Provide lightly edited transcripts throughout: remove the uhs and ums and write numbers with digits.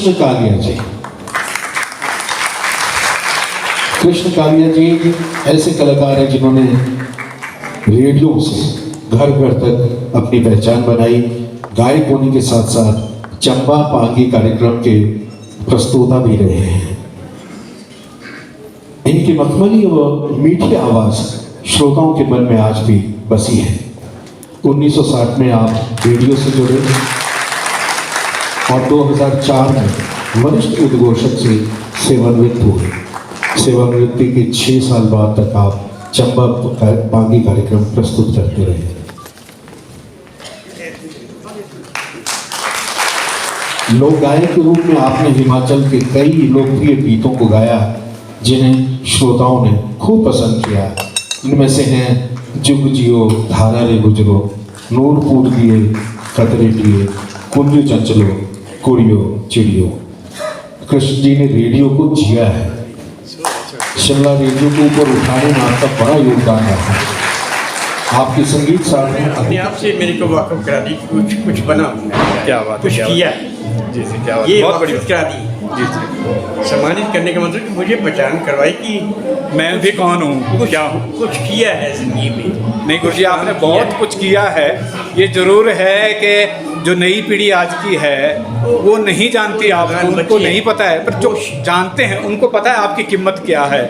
कृष्ण कालिया जी। कृष्ण कालिया जी ऐसे कलाकार हैं जिन्होंने रेडियो से घर घर तक अपनी पहचान बनाई। गायक होने के साथ साथ चंबा पांगी कार्यक्रम के प्रस्तोता भी रहे हैं। इनकी मखमली व मीठी आवाज श्रोताओं के मन में आज भी बसी है। 1960 में आप रेडियो से जुड़े और 2004 में वरिष्ठ उद्घोषक से सेवानिवृत्त हुए। सेवानिवृत्ति के 6 साल बाद तक आप चंबा पांगी कार्यक्रम प्रस्तुत करते रहे। लोक गायक के रूप में आपने हिमाचल के कई लोकप्रिय गीतों को गाया जिन्हें श्रोताओं ने खूब पसंद किया। इनमें से हैं जुग जियो, धारा रे गुजरो, नूरपुर दिए, कतरे दिए, कुंजू चंचलो, कुड़ियो चिड़ियो। कृष्ण जी ने रेडियो को जिया है। शिमला रेडियो को ऊपर उठाने में आपका बड़ा योगदान रहा है। आपकी संगीत साथ में अपने आप से मेरे को वाकफ करा दी कि कुछ बना, क्या बात, कुछ किया। जी जी, क्या बात, ये बहुत बड़ी वाकफ करा दी। जी जी, सम्मानित करने का मतलब कि मुझे पहचान करवाई कि मैं भी कौन हूँ, क्या हूँ। कुछ किया है जिंदगी में। नहीं गुरु जी, आपने बहुत कुछ किया है। ये जरूर है कि जो नई पीढ़ी आज की है वो नहीं जानती आपको, उनको नहीं पता है, पर जो जानते हैं उनको पता है आपकी कीमत क्या है,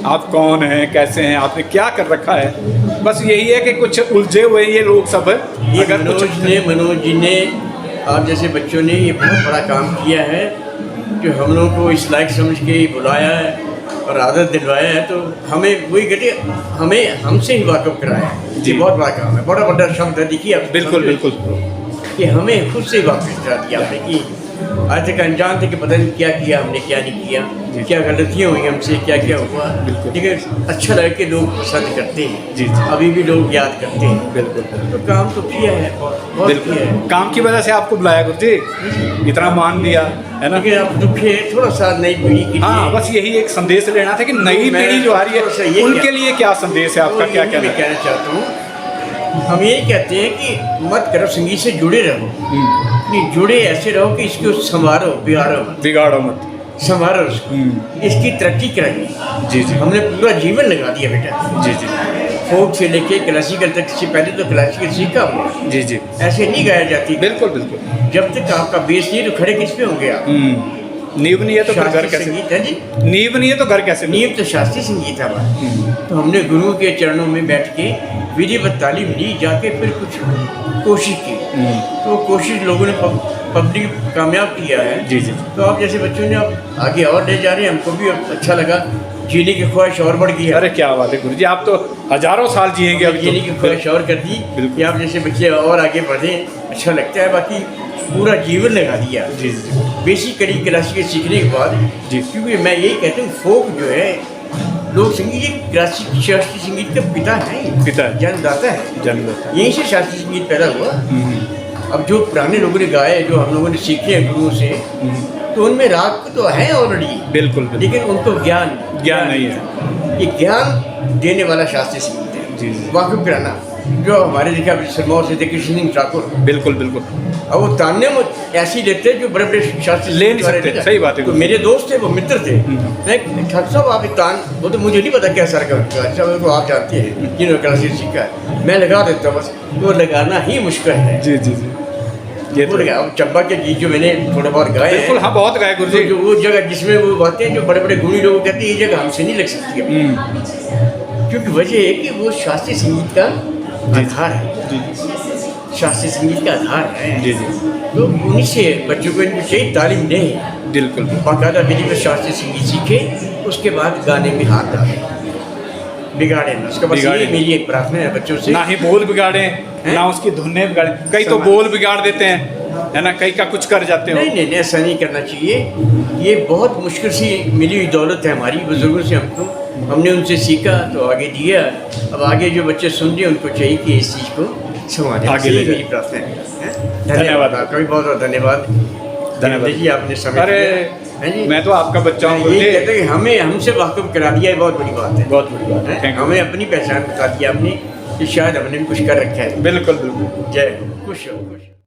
आप कौन हैं, कैसे हैं, आपने क्या कर रखा है। बस यही है कि कुछ उलझे हुए ये लोग सब। ये अगर मनोज जी ने आप जैसे बच्चों ने ये बहुत बड़ा काम किया है जो हम लोगों को इस लायक समझ के बुलाया है और आदत दिलवाया है, तो हमें वही घटे हमें हमसे ही वाकफ कराया है। ये बहुत बड़ा काम है, बड़ा बड़ा शब्द है। देखिए आप बिल्कुल बिल्कुल कि हमें खुद से वाकफ करा दिया आपने कि आज तक अनजान थे कि पता नहीं क्या किया हमने, क्या नहीं किया, क्या गलतियाँ हुई हमसे, क्या क्या हुआ। लेकिन अच्छा लगे कि लोग पसंद करते हैं। जी जी, अभी भी लोग याद करते हैं। बिल्कुल तो काम तो किया है, बहुत किया है। काम की वजह से आपको बुलाया गुरु जी, इतना मान दिया है ना। लेकिन आप दुखी है थोड़ा सा नई पीढ़ी के लिए। हाँ, बस यही एक संदेश लेना था कि नई पीढ़ी जो आ रही है उनके लिए क्या संदेश है आपका, क्या कहना चाहता हूँ। हम ये कहते हैं कि मत करो, संगीत से जुड़े रहो, नहीं जुड़े ऐसे रहो कि इसको संवारो, बिगाड़ो मत, संवारो उसको, इसकी तरक्की कराइए। जी जी, हमने पूरा जीवन लगा दिया बेटा। जी जी, फोक से लेके क्लासिकल तक से पहले तो क्लासिकल सीखा हुआ। जी जी, ऐसे नहीं गाया जाती। बिल्कुल बिल्कुल। जब तक आपका बेस नहीं तो खड़े किस पे होंगे आप। नींव नहीं है तो घर कैसे, संगीत है जी, नींव नहीं है तो घर कैसे। नींव तो शास्त्रीय संगीत है हमारा। तो हमने गुरु के चरणों में बैठ के विधिवत तालीम ली, जाके फिर कुछ कोशिश की। तो कोशिश लोगों ने पब्लिक कामयाब किया है। जी जी, तो आप जैसे बच्चों ने आप आगे और ले जा रहे हैं, हमको भी अच्छा लगा। जीने की ख्वाहिश और बढ़ गई है। अरे क्या बात है गुरु जी, आप तो हज़ारों साल जिएंगे अब। जीने की ख्वाहिश और कर दी कि आप जैसे बच्चे और आगे बढ़ें, अच्छा लगता है। बाकी पूरा जीवन लगा दिया। जी जी, बेसिक कड़ी क्लासिकल सीखने के बाद जी, क्योंकि मैं यही कहता हूँ फोक जो है लोक संगीत, ये क्लासिक शास्त्रीय संगीत का पिता है, पिता है, जन्मदाता है, जन्मदाता। यहीं से शास्त्रीय संगीत पैदा हुआ। अब जो पुराने लोगों ने गाए, जो हम लोगों ने सीखे हैं गुरुओं से, तो उनमें राग तो है ऑलरेडी, बिल्कुल, लेकिन उनको ज्ञान नहीं है। ये ज्ञान देने वाला शास्त्रीय संगीत है। जी जी, वाकफ कराना जो हमारे देखा सिरमौर से थे कृष्ण सिंह ठाकुर, बिल्कुल बिल्कुल। अब वो ताने में ऐसी लेते जो बड़े बड़े शास्त्री ले नहीं सकते, सही बात है। तो मेरे दोस्त थे, वो मित्र थे। ठाकुर साहब आप तान, वो तो मुझे नहीं पता क्या सर का, अच्छा वो आप जानते हैं जिन्होंने क्लासिक सीखा है, मैं लगा देता हूँ बस। वो लगाना ही मुश्किल है। जी जी जी, ये वो लगा। अब चंबा के गीत जो मैंने थोड़े बहुत गाए, बिल्कुल। हाँ, बहुत गाए गुरु जी। जो वो जगह जिसमें वो बातें जो बड़े बड़े गुणी लोग कहते हैं ये जगह हमसे नहीं लग सकती है, क्योंकि वजह है कि वो शास्त्रीय संगीत का आधार है, शास्त्रीय संगीत का आधार है। जी जी, तो उन्हीं से बच्चों को इनको चाहिए तालीम दें, बिल्कुल। बाकायदा विधि में शास्त्रीय संगीत सीखे, उसके बाद गाने में हाथ डालें, बिगाड़े ना उसका। बस ये मेरी एक प्रार्थना है बच्चों से। ना ही बोल बिगाड़े, ना उसकी धुनें बिगाड़े। कई तो बोल बिगाड़ देते हैं, है ना, कई का कुछ कर जाते हैं। नहीं, ऐसा नहीं करना चाहिए। ये बहुत मुश्किल सी मिली हुई दौलत है हमारी बुजुर्गों से, हमने उनसे सीखा तो आगे दिया। अब आगे जो बच्चे सुन रहे हैं उनको चाहिए कि इस चीज़ को समाज आगे ले। मेरी प्रार्थना है। धन्यवाद आपका भी, बहुत बहुत धन्यवाद। जी आपने समय। अरे मैं तो आपका बच्चा हूँ। ये कहते हैं हमें हमसे वाकफ करा दिया है, बहुत बड़ी बात है, बहुत बड़ी बात है। हमें अपनी पहचान बता दी आपने कि शायद हमने कुछ कर रखा है। बिल्कुल बिल्कुल। जय हो, खुश हो।